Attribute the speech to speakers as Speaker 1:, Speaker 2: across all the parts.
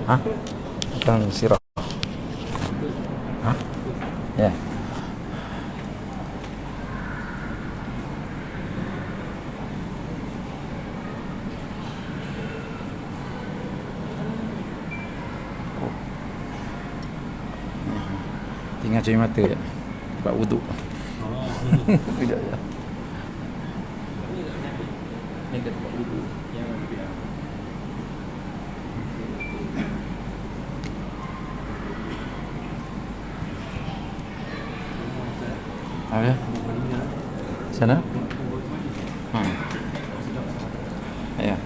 Speaker 1: Hah? Bukan sirah. Hah? Ya. Tinggal cuci mata je. Buat wuduk. Tidak ya. Ini kat buat wuduk yang lebih. Apa ya? Sana? Ya.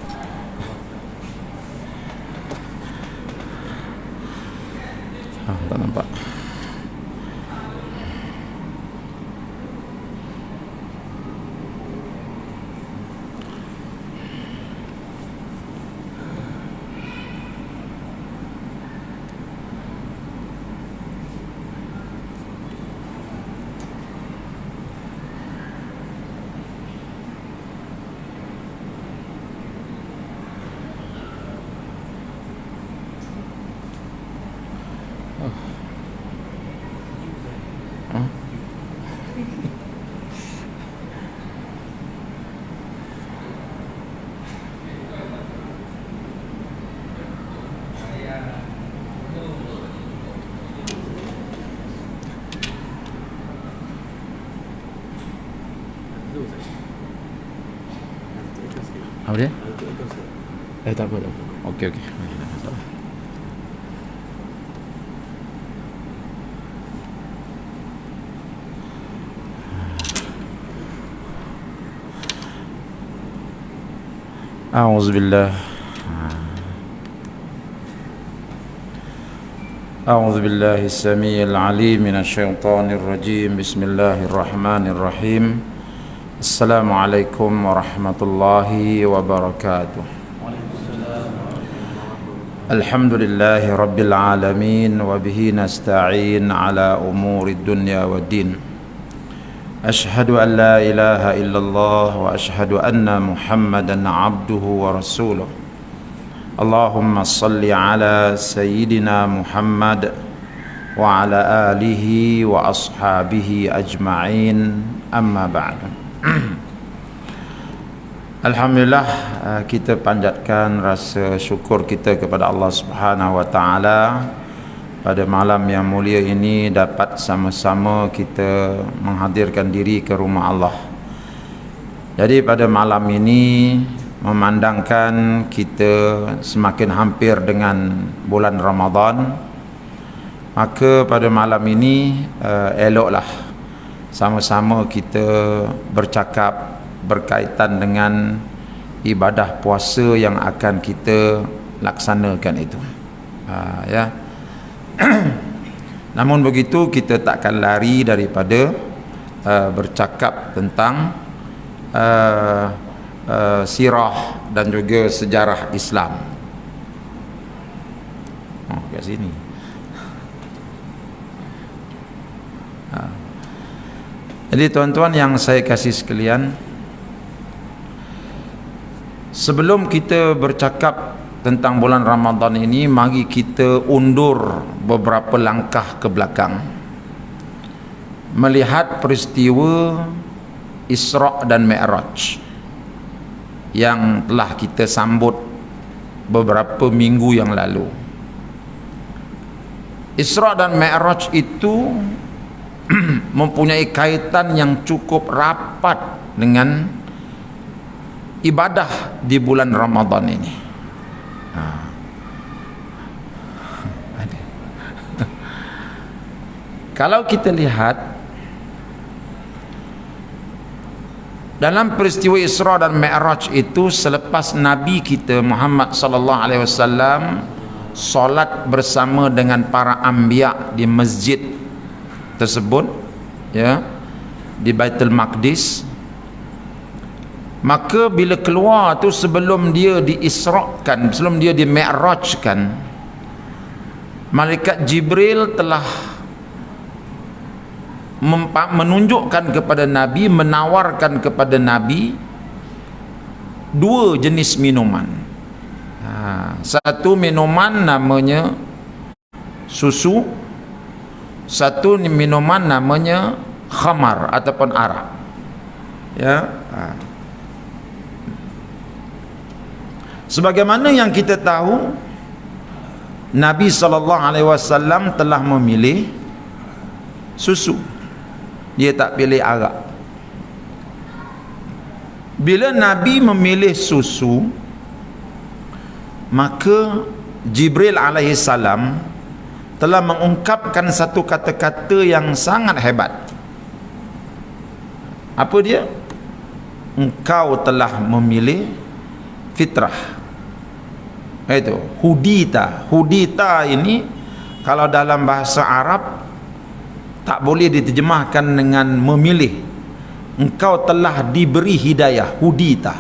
Speaker 1: Tak nampak. Apa dia? Tak apa, tak apa. Okey. A'udzubillah. A'udzubillahi as-sami'il 'alim minasyaitonir rajim. Bismillahirrahmanirrahim. Assalamualaikum warahmatullahi wabarakatuh. Alhamdulillahi rabbil alamin wa bihi nasta'in ala umurid dunya waddin. Ashhadu an la ilaha illallah wa ashhadu anna Muhammadan abduhu wa rasuluh. Allahumma salli ala sayyidina Muhammad wa ala alihi wa ashabihi ajma'in, amma ba'du. Alhamdulillah, kita panjatkan rasa syukur kita kepada Allah Subhanahu wa taala pada malam yang mulia ini dapat sama-sama kita menghadirkan diri ke rumah Allah. Jadi pada malam ini memandangkan kita semakin hampir dengan bulan Ramadan, maka pada malam ini eloklah sama-sama kita bercakap berkaitan dengan ibadah puasa yang akan kita laksanakan itu. Ya. Namun begitu kita takkan lari daripada bercakap tentang sirah dan juga sejarah Islam. Kat sini. Jadi tuan-tuan yang saya kasih sekalian, sebelum kita bercakap tentang bulan Ramadan ini, mari kita undur beberapa langkah ke belakang, melihat peristiwa Isra' dan Mi'raj yang telah kita sambut beberapa minggu yang lalu. Isra' dan Mi'raj itu mempunyai kaitan yang cukup rapat dengan ibadah di bulan Ramadan ini. Kalau kita lihat dalam peristiwa Isra dan Mi'raj itu, selepas Nabi kita Muhammad sallallahu alaihi wasallam solat bersama dengan para anbiya di masjid tersebut, ya, di Baitul Maqdis, maka bila keluar tu, sebelum dia diisrakan, sebelum dia dimi'rajkan, malaikat Jibril telah menunjukkan kepada Nabi, menawarkan kepada Nabi dua jenis minuman. Satu minuman namanya susu, satu minuman namanya khamar ataupun arak. Ya. Sebagaimana yang kita tahu, Nabi SAW telah memilih susu, dia tak pilih arak. Bila Nabi memilih susu, maka Jibril alaihissalam telah mengungkapkan satu kata-kata yang sangat hebat. Apa dia? Engkau telah memilih fitrah. Itu hudita. Hudita ini kalau dalam bahasa Arab tak boleh diterjemahkan dengan memilih. Engkau telah diberi hidayah, hudita.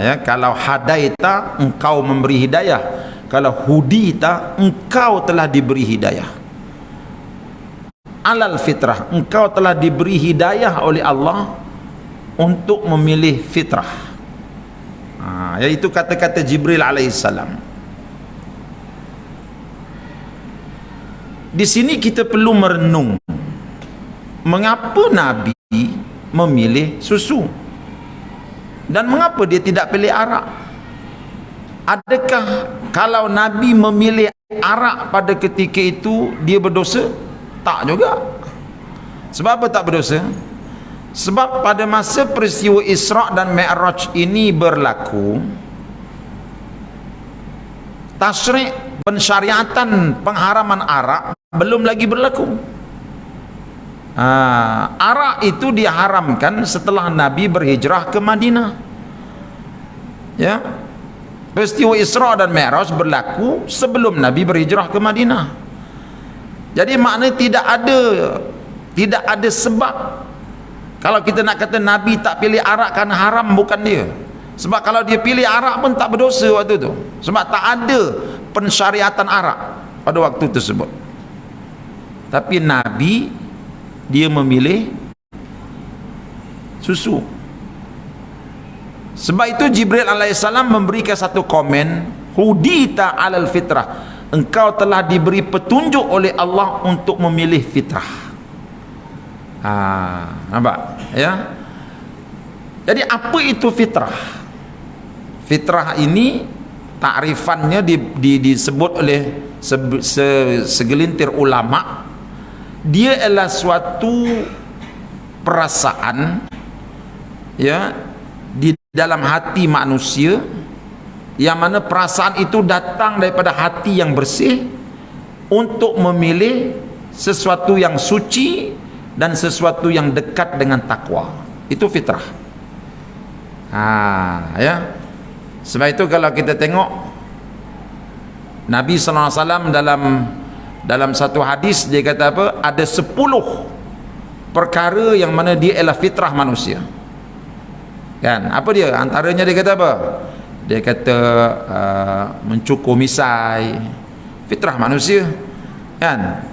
Speaker 1: Ya, kalau hadaita, engkau memberi hidayah. Kalau hudita, engkau telah diberi hidayah. Alal fitrah, engkau telah diberi hidayah oleh Allah untuk memilih fitrah. Iaitu kata-kata Jibril alaihissalam. Di sini kita perlu merenung, mengapa Nabi memilih susu dan mengapa dia tidak pilih arak? Adakah kalau Nabi memilih arak pada ketika itu dia berdosa? Tak juga. Sebab apa tak berdosa? Sebab pada masa peristiwa Isra' dan Mi'raj ini berlaku, tasyrik' pensyariatan pengharaman arak belum lagi berlaku. Arak itu diharamkan setelah Nabi berhijrah ke Madinah. Ya, peristiwa Isra' dan Mi'raj berlaku sebelum Nabi berhijrah ke Madinah. Jadi maknanya tidak ada sebab. Kalau kita nak kata Nabi tak pilih arak kan haram, bukan dia. Sebab kalau dia pilih arak pun tak berdosa waktu tu. Sebab tak ada pensyariatan arak pada waktu tersebut. Tapi Nabi dia memilih susu. Sebab itu Jibril alaihissalam memberikan satu komen, hudita alal fitrah. Engkau telah diberi petunjuk oleh Allah untuk memilih fitrah. Nampak? Ya. Jadi apa itu fitrah? Fitrah ini takrifannya disebut oleh segelintir ulama, dia adalah suatu perasaan ya di dalam hati manusia, yang mana perasaan itu datang daripada hati yang bersih untuk memilih sesuatu yang suci dan sesuatu yang dekat dengan takwa. Itu fitrah. Ya. Sebab itu kalau kita tengok Nabi SAW dalam satu hadis dia kata apa? Ada 10 perkara yang mana dia adalah fitrah manusia. Kan? Apa dia? Antaranya dia kata apa? Dia kata mencukur misai, fitrah manusia. Kan?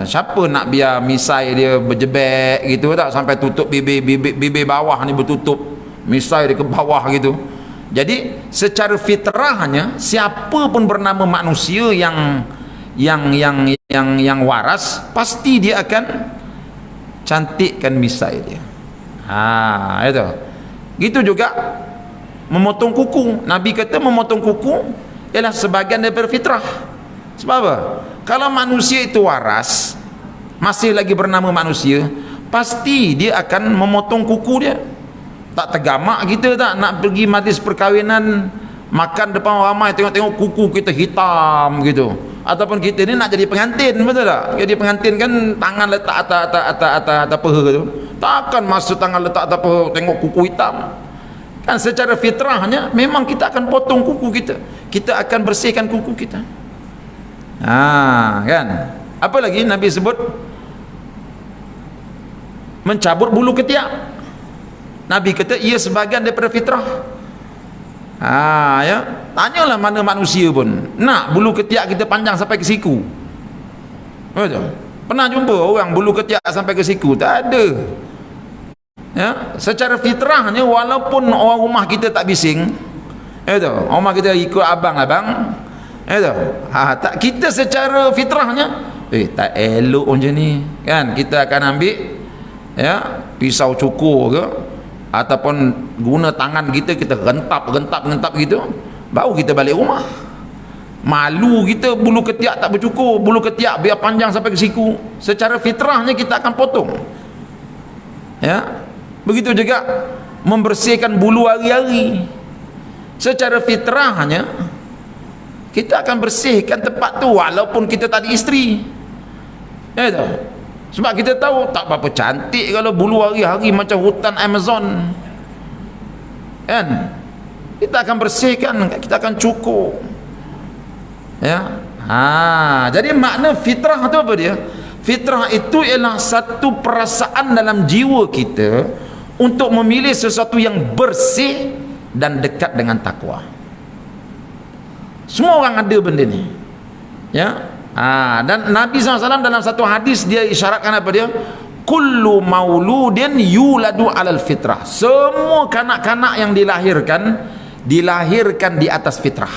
Speaker 1: Siapa nak biar misai dia berjebek gitu tak, sampai tutup bibir bawah ni bertutup, misai dia ke bawah gitu. Jadi secara fitrahnya siapa pun bernama manusia yang waras, pasti dia akan cantikkan misai dia. Itu. Gitu juga memotong kuku. Nabi kata memotong kuku ialah sebahagian daripada fitrah. Sebab apa? Kalau manusia itu waras, masih lagi bernama manusia, pasti dia akan memotong kuku dia. Tak tergamak kita tak nak pergi majlis perkahwinan, makan depan ramai, tengok-tengok kuku kita hitam gitu. Ataupun kita ni nak jadi pengantin, betul tak? Jadi pengantin kan tangan letak atas peha tu. Takkan masa tangan letak atas peha tengok kuku hitam. Kan secara fitrahnya memang kita akan potong kuku kita. Kita akan bersihkan kuku kita. Kan? Apa lagi Nabi sebut? Mencabut bulu ketiak. Nabi kata ia sebahagian daripada fitrah. Ya. Tanyalah mana manusia pun nak bulu ketiak kita panjang sampai ke siku. Betul? Pernah jumpa orang bulu ketiak sampai ke siku? Tak ada. Ya, secara fitrahnya walaupun orang rumah kita tak bising, Itu Umar kita ikut abang. Itu tak kita secara fitrahnya tak elok macam ni kan, kita akan ambil ya pisau cukur ke ataupun guna tangan kita rentap gitu, baru kita balik rumah. Malu kita bulu ketiak tak bercukur, bulu ketiak biar panjang sampai ke siku, secara fitrahnya kita akan potong. Ya, begitu juga membersihkan bulu hari-hari, secara fitrahnya kita akan bersihkan tempat tu walaupun kita tak ada isteri. Ya tu. Sebab kita tahu tak apa cantik kalau bulu hari-hari macam hutan Amazon. Kan? Kita akan bersihkan, kita akan cukur. Ya. Jadi makna fitrah tu apa dia? Fitrah itu ialah satu perasaan dalam jiwa kita untuk memilih sesuatu yang bersih dan dekat dengan takwa. Semua orang ada benda ni. Ya. Dan Nabi SAW dalam satu hadis dia isyaratkan apa dia? Kullu mauludin yuladu alal fitrah. Semua kanak-kanak yang dilahirkan di atas fitrah.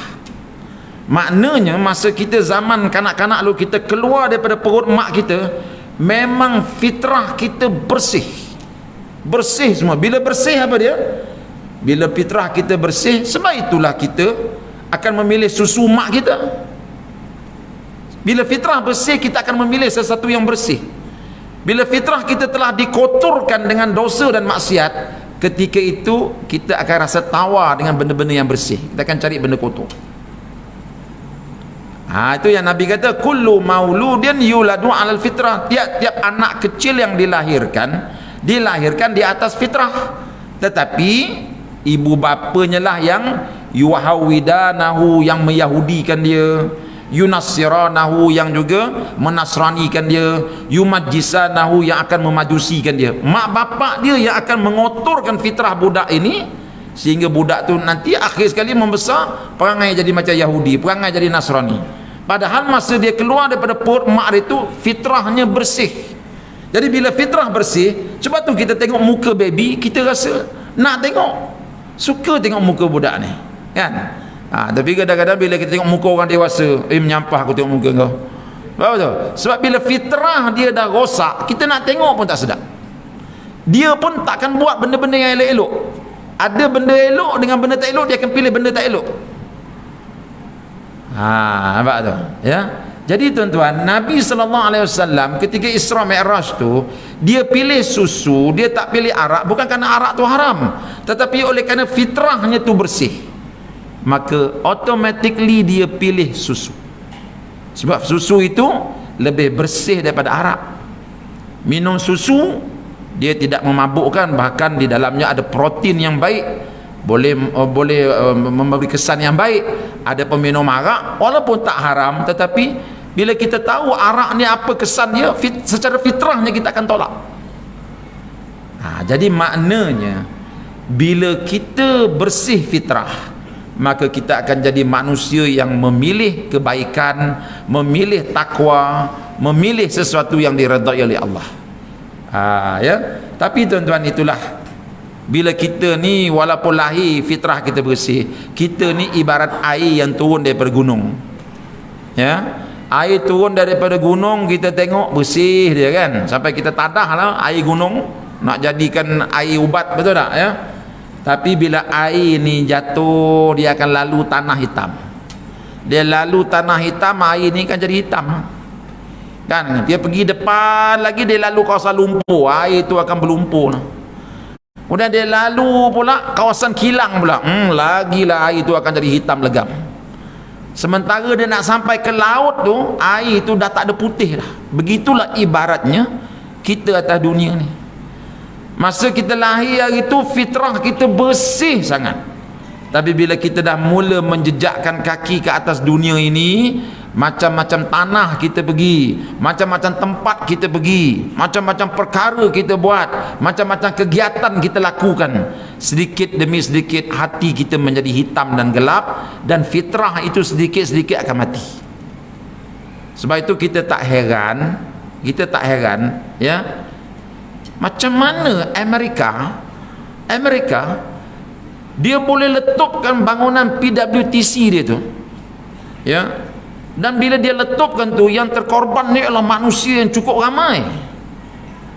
Speaker 1: Maknanya masa kita zaman kanak-kanak lu, kita keluar daripada perut mak kita, memang fitrah kita bersih. Bersih semua. Bila bersih apa dia? Bila fitrah kita bersih, sebab itulah kita akan memilih susu mak kita. Bila fitrah bersih, kita akan memilih sesuatu yang bersih. Bila fitrah kita telah dikotorkan dengan dosa dan maksiat, ketika itu kita akan rasa tawar dengan benda-benda yang bersih. Kita akan cari benda kotor. Itu yang Nabi kata, kullu mauludin yuladu alal fitrah. Tiap-tiap anak kecil yang dilahirkan di atas fitrah. Tetapi ibu bapanya lah yang yuhawidanahu, yang meyahudikan dia, yunassiranahu, yang juga menasranikan dia, yumajjisanahu, yang akan memajusikan dia. Mak bapak dia yang akan mengotorkan fitrah budak ini, sehingga budak tu nanti akhir sekali membesar perangai jadi macam Yahudi, perangai jadi Nasrani. Padahal masa dia keluar daripada perut mak dia tu fitrahnya bersih. Jadi bila fitrah bersih, sebab tu kita tengok muka baby, kita rasa nak tengok, suka tengok muka budak ni kan. Tapi kadang-kadang bila kita tengok muka orang dewasa, menyampah aku tengok muka kau. Faham tak? Sebab bila fitrah dia dah rosak, kita nak tengok pun tak sedap. Dia pun takkan buat benda-benda yang elok-elok. Ada benda elok dengan benda tak elok, dia akan pilih benda tak elok. Nampak tu? Ya. Jadi tuan-tuan, Nabi SAW ketika Isra Mi'raj tu, dia pilih susu, dia tak pilih arak, bukan kerana arak tu haram, tetapi oleh kerana fitrahnya tu bersih, maka automatically dia pilih susu. Sebab susu itu lebih bersih daripada arak. Minum susu, dia tidak memabukkan, bahkan di dalamnya ada protein yang baik, boleh memberi kesan yang baik. Ada peminum arak walaupun tak haram, tetapi bila kita tahu arak ni apa kesan dia, secara fitrahnya kita akan tolak. Jadi maknanya bila kita bersih fitrah, maka kita akan jadi manusia yang memilih kebaikan, memilih takwa, memilih sesuatu yang diredai oleh Allah. Ya. Tapi tuan-tuan, itulah, bila kita ni walaupun lahir fitrah kita bersih, kita ni ibarat air yang turun daripada gunung. Ya. Air turun daripada gunung, kita tengok bersih dia kan, sampai kita tadah lah air gunung nak jadikan air ubat, betul tak ya? Tapi bila air ni jatuh, dia akan lalu tanah hitam. Dia lalu tanah hitam, air ni kan jadi hitam kan. Dia pergi depan lagi, dia lalu kawasan lumpur, air tu akan berlumpur. Kemudian dia lalu pula kawasan kilang pula, lagilah air tu akan jadi hitam legam. Sementara dia nak sampai ke laut tu, air tu dah tak ada putih dah. Begitulah ibaratnya kita atas dunia ni. Masa kita lahir hari tu, fitrah kita bersih sangat. Tapi bila kita dah mula menjejakkan kaki ke atas dunia ini, macam-macam tanah kita pergi, macam-macam tempat kita pergi, macam-macam perkara kita buat, macam-macam kegiatan kita lakukan, sedikit demi sedikit hati kita menjadi hitam dan gelap, dan fitrah itu sedikit-sedikit akan mati. Sebab itu kita tak heran ya, macam mana Amerika Dia boleh letupkan bangunan PWTC dia tu, ya. Dan bila dia letupkan tu, yang terkorban ni adalah manusia yang cukup ramai.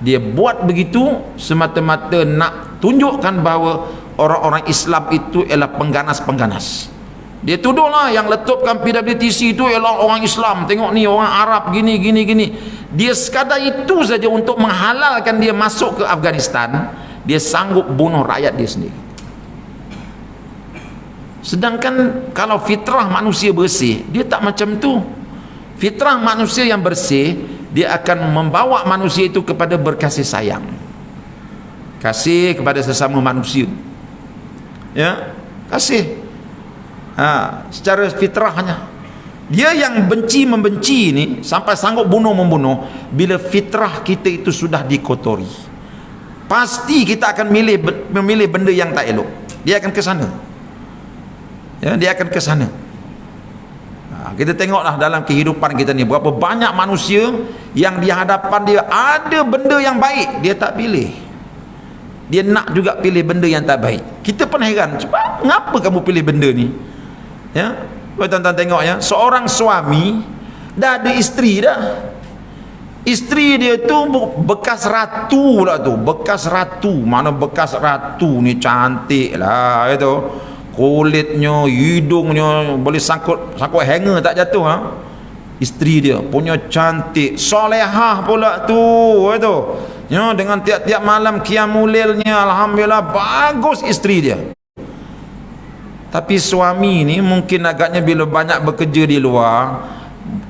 Speaker 1: Dia buat begitu semata-mata nak tunjukkan bahawa orang-orang Islam itu ialah pengganas-pengganas. Dia tuduhlah yang letupkan PWTC itu ialah orang Islam. Tengok ni orang Arab gini. Dia sekadar itu saja untuk menghalalkan dia masuk ke Afghanistan. Dia sanggup bunuh rakyat dia sendiri. Sedangkan kalau fitrah manusia bersih, dia tak macam tu. Fitrah manusia yang bersih, dia akan membawa manusia itu kepada berkasih sayang, kasih kepada sesama manusia, ya, kasih. Secara fitrahnya. Dia yang benci membenci ni sampai sanggup bunuh membunuh, bila fitrah kita itu sudah dikotori, pasti kita akan memilih benda yang tak elok. Dia akan ke sana, ya, dia akan ke sana. Kita tengoklah dalam kehidupan kita ni, berapa banyak manusia yang di hadapan dia ada benda yang baik, dia tak pilih. Dia nak juga pilih benda yang tak baik. Kita pun heran, cuba mengapa kamu pilih benda ni? Ya, tuan-tuan tengok ya, seorang suami dah ada isteri dah. Isteri dia tu bekas ratu lah tu, bekas ratu. Mana bekas ratu ni cantik lah itu. Kulitnya, hidungnya boleh sangkut hanger tak jatuh, ha? Isteri dia punya cantik, solehah pula tu, itu. Ya, dengan tiap-tiap malam qiyamulailnya, alhamdulillah bagus isteri dia. Tapi suami ni mungkin agaknya bila banyak bekerja di luar,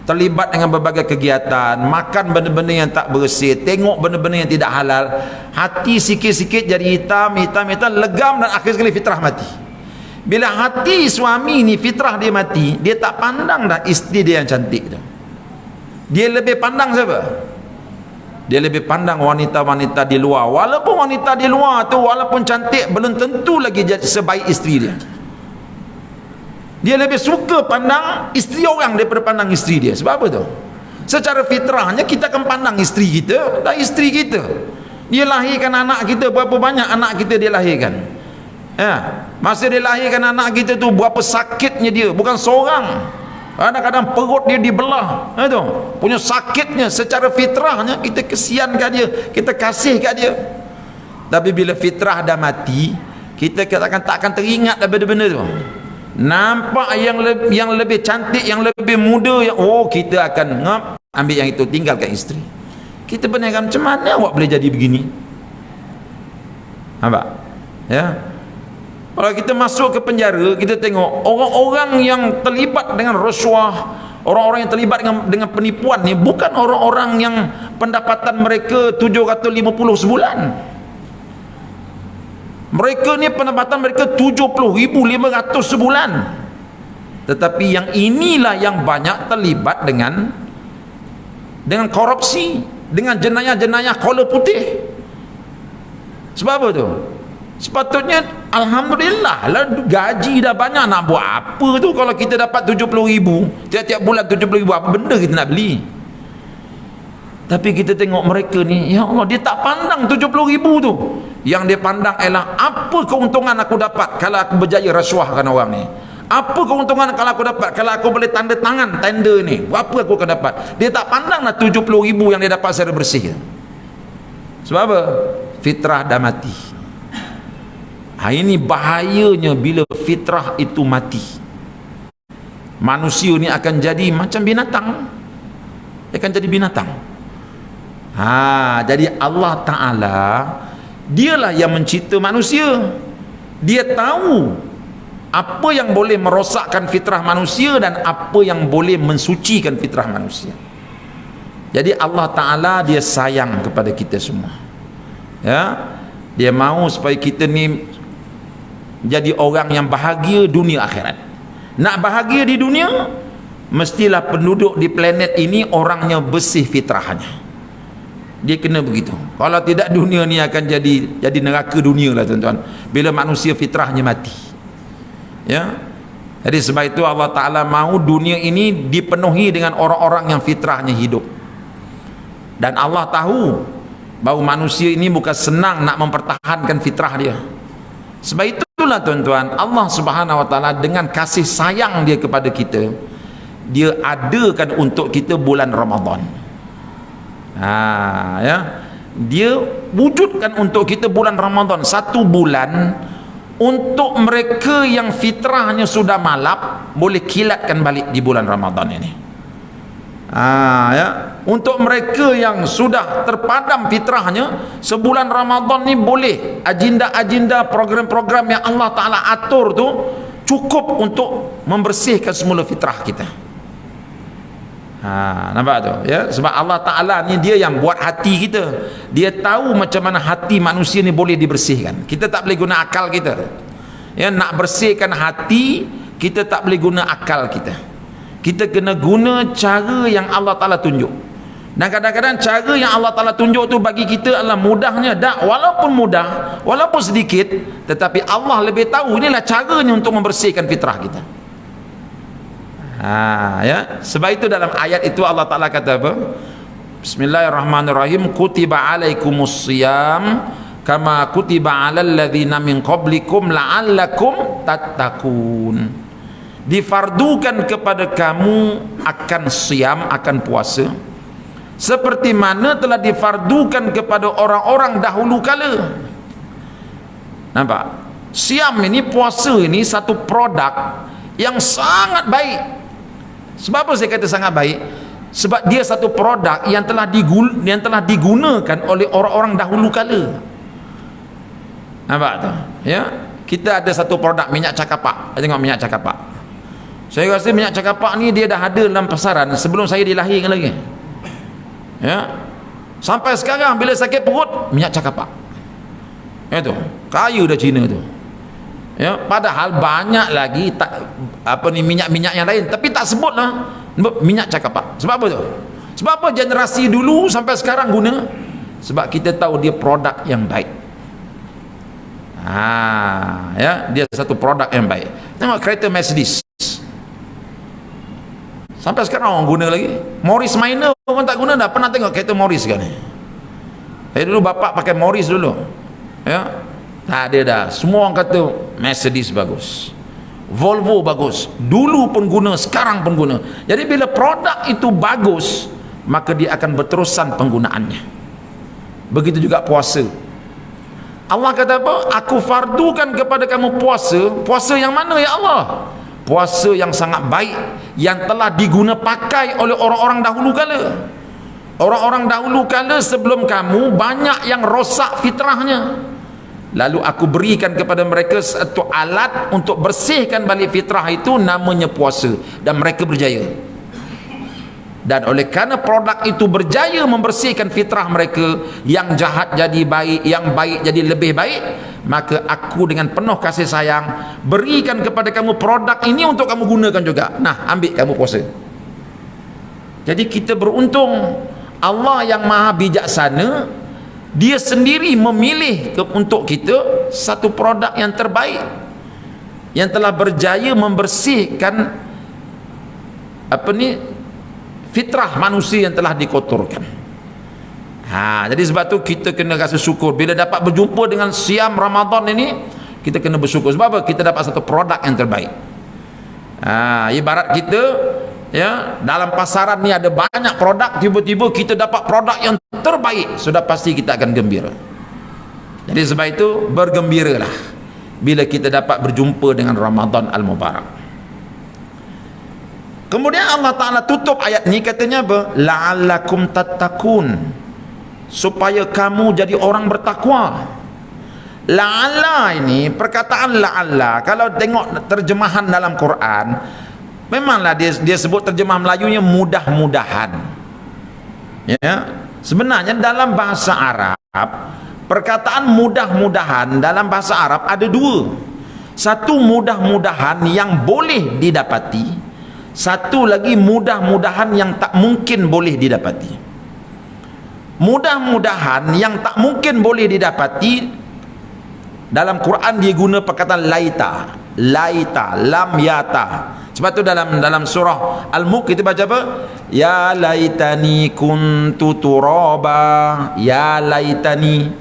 Speaker 1: terlibat dengan berbagai kegiatan, makan benda-benda yang tak bersih, tengok benda-benda yang tidak halal, hati sikit-sikit jadi hitam, legam, dan akhir sekali fitrah mati. Bila hati suami ni fitrah dia mati, dia tak pandang dah isteri dia yang cantik tu. Dia lebih pandang siapa? Dia lebih pandang wanita-wanita di luar. Walaupun wanita di luar tu walaupun cantik, belum tentu lagi jadi sebaik isteri dia. Dia lebih suka pandang isteri orang daripada pandang isteri dia. Sebab apa tu? Secara fitrahnya kita akan pandang isteri kita dan isteri kita. Dia lahirkan anak kita, berapa banyak anak kita dia lahirkan. Ya, masa dia lahirkan anak kita tu, berapa sakitnya dia, bukan seorang. Kadang-kadang perut dia dibelah, itu punya sakitnya. Secara fitrahnya kita kesian kat dia, kita kasih kat dia. Tapi bila fitrah dah mati, kita takkan teringat benda-benda tu. Nampak yang lebih cantik, yang lebih muda, kita akan ambil yang itu, tinggalkan isteri. Kita benarkan, macam mana awak boleh jadi begini? Nampak? Ya. Kalau kita masuk ke penjara, kita tengok orang-orang yang terlibat dengan rasuah, orang-orang yang terlibat dengan penipuan ni, bukan orang-orang yang pendapatan mereka 750 sebulan. Mereka ni pendapatan mereka 70.500 sebulan. Tetapi yang inilah yang banyak terlibat dengan korupsi, dengan jenayah-jenayah kola putih. Sebab apa tu? Sepatutnya alhamdulillah lah, gaji dah banyak, nak buat apa tu kalau kita dapat 70.000 tiap-tiap bulan, 70.000, apa benda kita nak beli? Tapi kita tengok mereka ni, ya Allah, dia tak pandang 70.000 tu. Yang dia pandang ialah apa keuntungan aku dapat kalau aku berjaya rasuahkan orang ni. Apa keuntungan kalau aku dapat kalau aku boleh tanda tangan tender ni, apa aku akan dapat? Dia tak pandang lah 70.000 yang dia dapat secara bersih. Sebab apa? Fitrah dah mati. Ini bahayanya bila fitrah itu mati. Manusia ni akan jadi macam binatang. Dia akan jadi binatang. Jadi Allah Ta'ala, dialah yang mencipta manusia. Dia tahu apa yang boleh merosakkan fitrah manusia dan apa yang boleh mensucikan fitrah manusia. Jadi Allah Ta'ala dia sayang kepada kita semua, ya. Dia mahu supaya kita ni jadi orang yang bahagia dunia akhirat. Nak bahagia di dunia, mestilah penduduk di planet ini orangnya bersih fitrahnya. Dia kena begitu. Kalau tidak, dunia ni akan jadi neraka dunia lah, tuan-tuan, bila manusia fitrahnya mati, ya. Jadi sebab itu Allah Ta'ala mahu dunia ini dipenuhi dengan orang-orang yang fitrahnya hidup. Dan Allah tahu bahawa manusia ini bukan senang nak mempertahankan fitrah dia. Sebab itu itulah tuan-tuan, Allah Subhanahu Wa Taala dengan kasih sayang dia kepada kita, dia adakan untuk kita bulan Ramadan. Ya, dia wujudkan untuk kita bulan Ramadan, satu bulan untuk mereka yang fitrahnya sudah malap, boleh kilatkan balik di bulan Ramadan ini. Ya, untuk mereka yang sudah terpadam fitrahnya, sebulan Ramadan ni boleh agenda-agenda, program-program yang Allah Ta'ala atur tu cukup untuk membersihkan semula fitrah kita. Nampak tu ya, sebab Allah Ta'ala ni dia yang buat hati kita, dia tahu macam mana hati manusia ni boleh dibersihkan. Kita tak boleh guna akal kita ya, nak bersihkan hati kita tak boleh guna akal kita, kita kena guna cara yang Allah Ta'ala tunjuk. Dan kadang-kadang cara yang Allah Ta'ala tunjuk tu bagi kita adalah mudahnya, walaupun mudah, walaupun sedikit, tetapi Allah lebih tahu inilah caranya untuk membersihkan fitrah kita. Ya, sebab itu dalam ayat itu Allah Ta'ala kata apa? Bismillahirrahmanirrahim. Kutiba alaikumus siyam kama kutiba alal ladzina min qablikum la'allakum tattaqun. Difardukan kepada kamu akan siyam, akan puasa, seperti mana telah difardukan kepada orang-orang dahulu kala. Nampak? Siyam ini, puasa ini satu produk yang sangat baik. Sebab apa saya kata sangat baik? Sebab dia satu produk yang telah digunakan oleh orang-orang dahulu kala. Nampak tu? Ya, kita ada satu produk minyak cakapak. Tengok minyak cakapak. Saya rasa minyak cakapak ni dia dah ada dalam pasaran sebelum saya dilahirkan lagi. Ya, sampai sekarang bila sakit perut, minyak cakapak. Ya tu, kaya dah Cina tu. Ya, padahal banyak lagi minyak-minyak yang lain, tapi tak sebutlah minyak cakapak. Sebab apa tu? Sebab apa generasi dulu sampai sekarang guna? Sebab kita tahu dia produk yang baik. Ya, dia satu produk yang baik. Tengok kereta Mercedes, sampai sekarang orang guna lagi. Morris Minor orang tak guna dah. Pernah tengok kereta Morris kan? Saya dulu bapak pakai Morris dulu. Ya, tak ada dah. Semua orang kata Mercedes bagus, Volvo bagus. Dulu pun guna, sekarang pun guna. Jadi bila produk itu bagus, maka dia akan berterusan penggunaannya. Begitu juga puasa. Allah kata apa? Aku fardukan kepada kamu puasa. Puasa yang mana ya Allah? Puasa yang sangat baik, yang telah diguna pakai oleh orang-orang dahulu kala. Orang-orang dahulu kala sebelum kamu banyak yang rosak fitrahnya, lalu aku berikan kepada mereka satu alat untuk bersihkan balik fitrah itu, namanya puasa, dan mereka berjaya. Dan oleh kerana produk itu berjaya membersihkan fitrah mereka, yang jahat jadi baik, yang baik jadi lebih baik, maka aku dengan penuh kasih sayang berikan kepada kamu produk ini untuk kamu gunakan juga. Nah, ambil kamu puasa. Jadi kita beruntung, Allah yang maha bijaksana, dia sendiri memilih untuk kita satu produk yang terbaik, yang telah berjaya membersihkan fitrah manusia yang telah dikotorkan. Jadi sebab tu kita kena rasa syukur bila dapat berjumpa dengan siam Ramadan ini. Kita kena bersyukur sebab apa? Kita dapat satu produk yang terbaik. Ibarat kita ya, dalam pasaran ni ada banyak produk, tiba-tiba kita dapat produk yang terbaik, sudah pasti kita akan gembira. Jadi sebab itu bergembiralah bila kita dapat berjumpa dengan Ramadan Al-Mubarak. Kemudian Allah Ta'ala tutup ayat ni, katanya apa? La'allakum tattaqun, supaya kamu jadi orang bertakwa. La'alla ini, perkataan la'alla, kalau tengok terjemahan dalam Quran, memanglah dia sebut terjemah Melayunya mudah-mudahan. Ya, sebenarnya dalam bahasa Arab, perkataan mudah-mudahan dalam bahasa Arab ada dua. Satu mudah-mudahan yang boleh didapati, satu lagi mudah-mudahan yang tak mungkin boleh didapati. Mudah-mudahan yang tak mungkin boleh didapati, dalam Quran dia guna perkataan laita, lam yata. Sebab tu dalam surah Al-Mulk kita baca apa? Ya laitani kuntu turaba, ya laitani,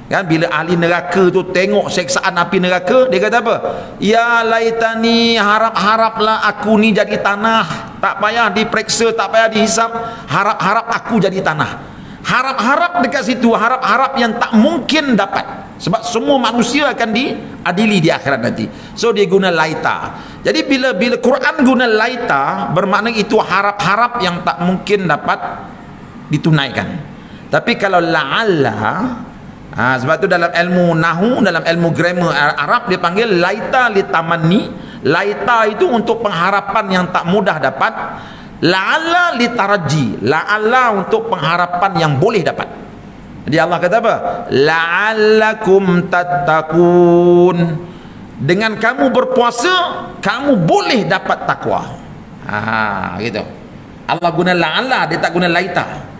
Speaker 1: Kan bila ahli neraka tu tengok seksaan api neraka, dia kata apa? Ya laitani, harap-haraplah aku ni jadi tanah, tak payah diperiksa, tak payah dihisap, harap-harap aku jadi tanah. Harap-harap dekat situ, harap-harap yang tak mungkin dapat, sebab semua manusia akan diadili di akhirat nanti. So dia guna laita. Jadi bila Quran guna laita, bermakna itu harap-harap yang tak mungkin dapat ditunaikan. Tapi kalau la'alla, sebab tu dalam ilmu nahu, dalam ilmu grammar Arab dia panggil laita litamanni. Laita itu untuk pengharapan yang tak mudah dapat, la'alla litaraji, la'alla untuk pengharapan yang boleh dapat. Jadi Allah kata apa? La'allakum tattaqun, dengan kamu berpuasa kamu boleh dapat takwa. Gitu. Allah guna la'alla, dia tak guna laita.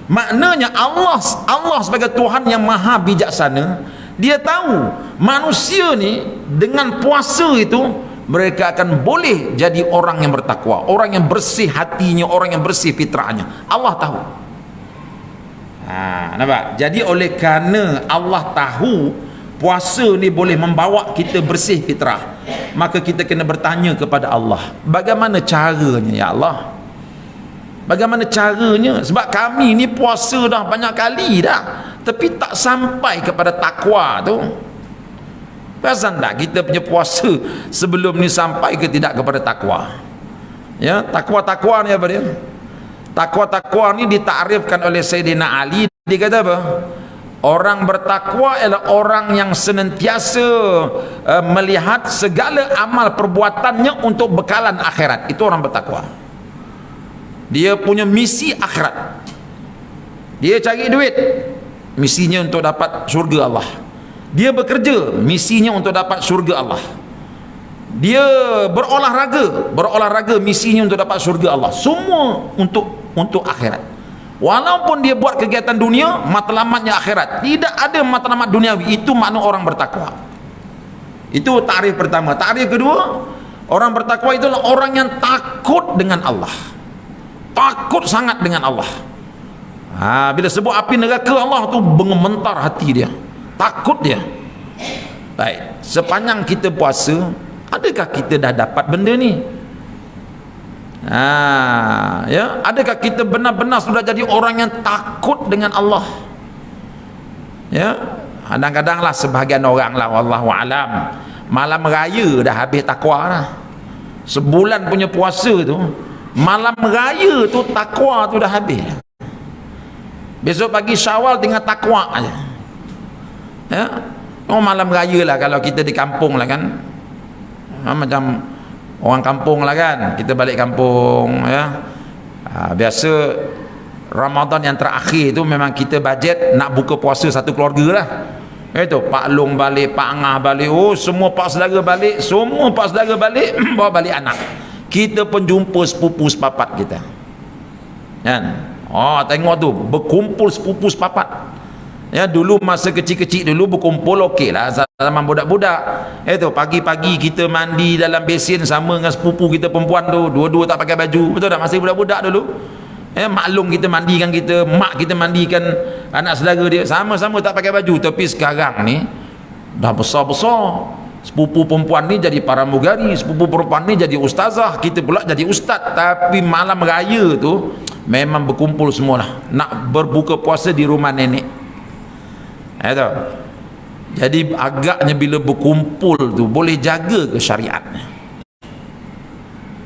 Speaker 1: Maknanya Allah sebagai Tuhan yang maha bijaksana, dia tahu manusia ni dengan puasa itu mereka akan boleh jadi orang yang bertakwa, orang yang bersih hatinya, orang yang bersih fitrahnya. Allah tahu. Nampak? Jadi oleh kerana Allah tahu puasa ni boleh membawa kita bersih fitrah, maka kita kena bertanya kepada Allah, bagaimana caranya ya Allah? Bagaimana caranya? Sebab kami ni puasa dah banyak kali dah, tapi tak sampai kepada takwa tu. Perasan tak kita punya puasa sebelum ni sampai ke tidak kepada takwa? Ya, takwa-takwa ni apa dia? Takwa-takwa ni ditakrifkan oleh Sayyidina Ali. Dia kata apa? Orang bertakwa ialah orang yang senantiasa melihat segala amal perbuatannya untuk bekalan akhirat. Itu orang bertakwa. Dia punya misi akhirat, dia cari duit, misinya untuk dapat syurga Allah. Dia bekerja, misinya untuk dapat syurga Allah. Dia berolahraga, misinya untuk dapat syurga Allah. Semua untuk akhirat. Walaupun dia buat kegiatan dunia, matlamatnya akhirat. Tidak ada matlamat duniawi. Itu makna orang bertakwa. Itu takrif pertama. Takrif kedua, orang bertakwa itulah orang yang takut dengan Allah, takut sangat dengan Allah. Bila sebut api neraka, Allah tu mengementar hati dia, takut dia. Baik, sepanjang kita puasa, adakah kita dah dapat benda ni? Ya, adakah kita benar-benar sudah jadi orang yang takut dengan Allah? Ya, kadang-kadang lah sebahagian orang lah, wallahu alam, malam raya dah habis takwa lah. Sebulan punya puasa tu, malam raya tu takwa tu dah habis. Besok pagi Syawal tinggal takwa aja. Ya, malam raya lah kalau kita di kampung lah kan. Macam orang kampung lah kan, kita balik kampung ya. Biasa Ramadan yang terakhir tu memang kita bajet nak buka puasa satu keluarga lah. Itu Pak Long balik, Pak Angah balik, semua pak saudara balik, bawa balik anak. Kita pun jumpa sepupu sepapat kita kan. Tengok tu berkumpul sepupu sepapat ya. Dulu masa kecil-kecil dulu berkumpul okey lah, zaman budak-budak itu pagi-pagi kita mandi dalam besin sama dengan sepupu kita perempuan tu, dua-dua tak pakai baju, betul tak? Masih budak-budak dulu ya, maklum kita mandikan kita, mak kita mandikan anak saudara dia, sama-sama tak pakai baju. Tapi sekarang ni dah besar-besar, sepupu perempuan ni jadi pramugari, sepupu perempuan ni jadi ustazah, kita pula jadi ustaz. Tapi malam raya tu memang berkumpul semualah, nak berbuka puasa di rumah nenek. Itu. Jadi agaknya bila berkumpul tu boleh jaga ke syariatnya.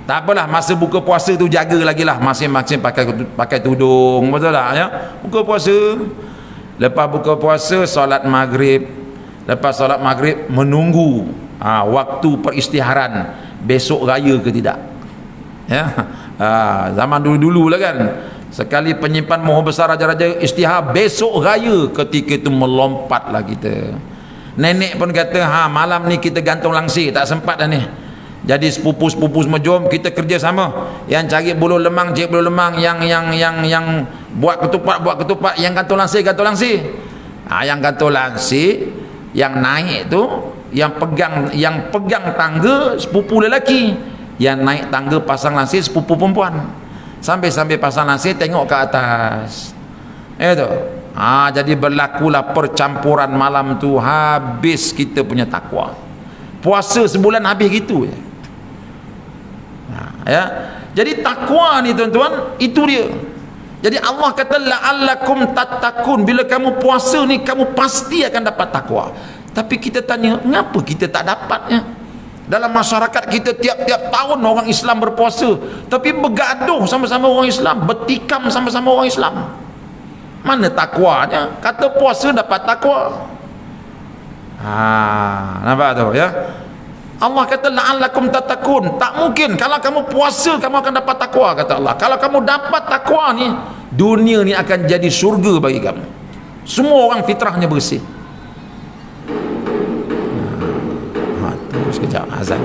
Speaker 1: Tak apalah, masa buka puasa tu jaga lagi lah, masing-masing pakai tudung, betul tak ya? Buka puasa, lepas buka puasa solat maghrib, lepas solat maghrib menunggu waktu peristiharan besok raya ke tidak ya. Zaman dulu-dulu lah kan, sekali penyimpan moho besar raja-raja istihar besok raya, ketika itu melompatlah kita. Nenek pun kata malam ni kita gantung langsir, tak sempat dah ni. Jadi sepupu-sepupu semua jom kita kerja sama, yang cari bulu lemang cari bulu lemang, yang buat ketupat, yang gantung langsir. Yang gantung langsir, yang naik tu, yang pegang tangga sepupu lelaki, yang naik tangga pasang langsir sepupu perempuan. Sambil pasang langsir tengok ke atas. Itu. Jadi berlakulah percampuran malam tu, habis kita punya takwa. Puasa sebulan habis gitu je. Ya. Jadi takwa ni tuan-tuan, itu dia. Jadi Allah kata la'allakum tattaqun, bila kamu puasa ni kamu pasti akan dapat takwa. Tapi kita tanya, mengapa kita tak dapatnya? Dalam masyarakat kita tiap-tiap tahun orang Islam berpuasa, tapi bergaduh sama-sama orang Islam, bertikam sama-sama orang Islam. Mana takwanya? Kata puasa dapat takwa. Nampak tu ya? Allah kata la'allakum tattaqun. Tak mungkin kalau kamu puasa kamu akan dapat takwa, kata Allah. Kalau kamu dapat takwa ni, dunia ni akan jadi syurga bagi kamu. Semua orang fitrahnya bersih. Tunggu sekejap azan.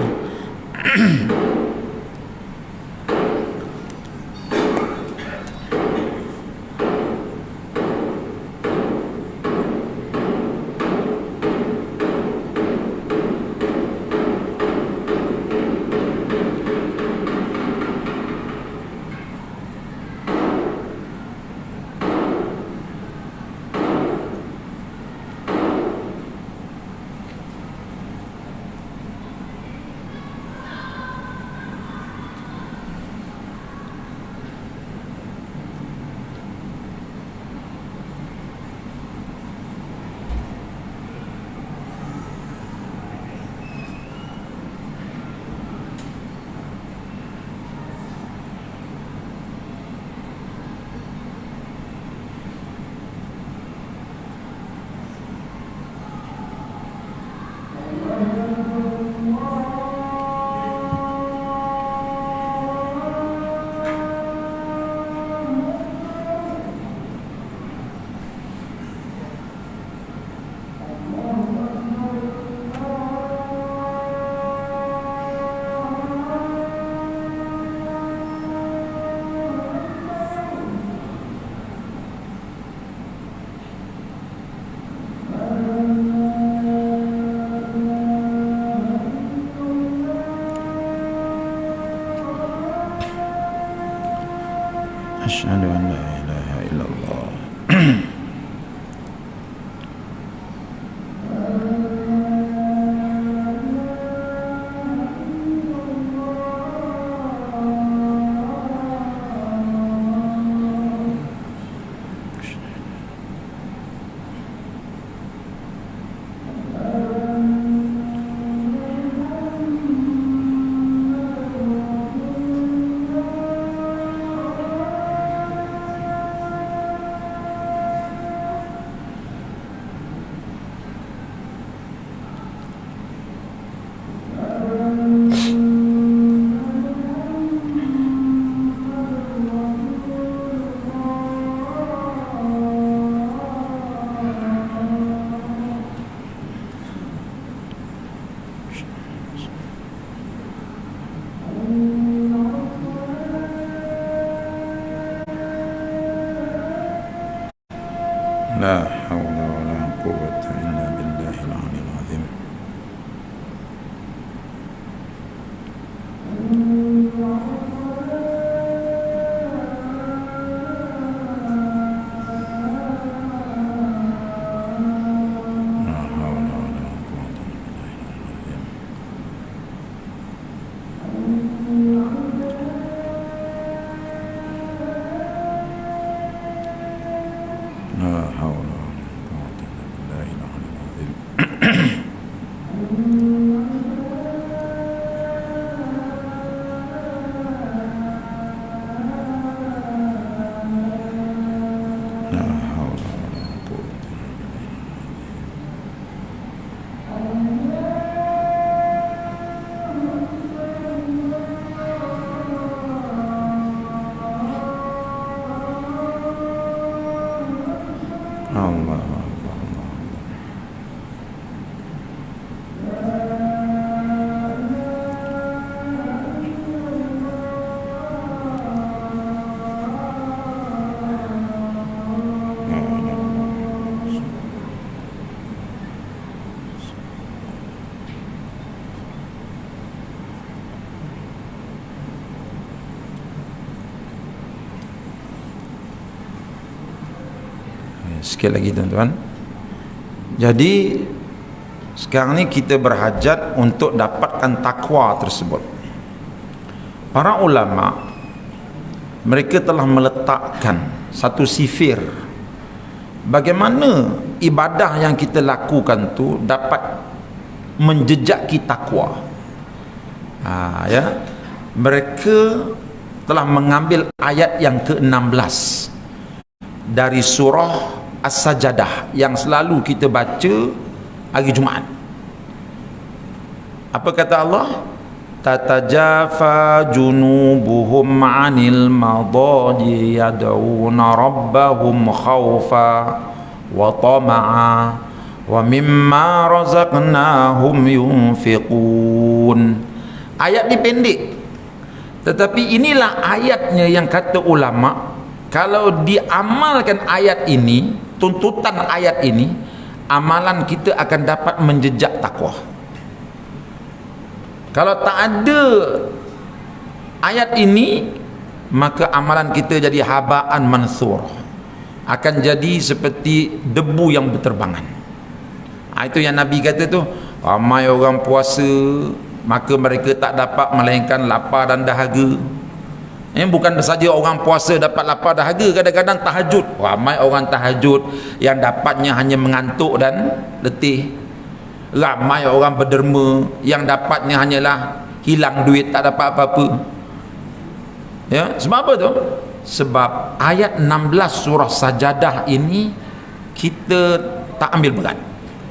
Speaker 1: Asyhadu an la ilaha illallah. La haula wa la quwwata illa billahil aliyyil azim. Sekali lagi tuan-tuan, jadi sekarang ni kita berhajat untuk dapatkan takwa tersebut. Para ulama mereka telah meletakkan satu sifir bagaimana ibadah yang kita lakukan tu dapat menjejaki takwa. Ya, mereka telah mengambil ayat yang ke-16 dari surah As-Sajdah yang selalu kita baca hari Jumaat. Apa kata Allah? Tatajafa junubuhum 'anil madaji yad'una rabbahum khaufa wa tama'a wa mimma razaqnahum yunfiqun. Ayat ni pendek, tetapi inilah ayatnya yang kata ulama, kalau diamalkan ayat ini, tuntutan ayat ini, amalan kita akan dapat menjejak takwa. Kalau tak ada ayat ini, maka amalan kita jadi habaan mansur, akan jadi seperti debu yang berterbangan. Itu yang Nabi kata tu, ramai orang puasa maka mereka tak dapat melainkan lapar dan dahaga. Bukan saja orang puasa dapat lapar dahaga, kadang-kadang tahajud, ramai orang tahajud yang dapatnya hanya mengantuk dan letih. Ramai orang berderma yang dapatnya hanyalah hilang duit, tak dapat apa-apa. Ya, sebab apa tu? Sebab ayat 16 surah Sajadah ini kita tak ambil berat.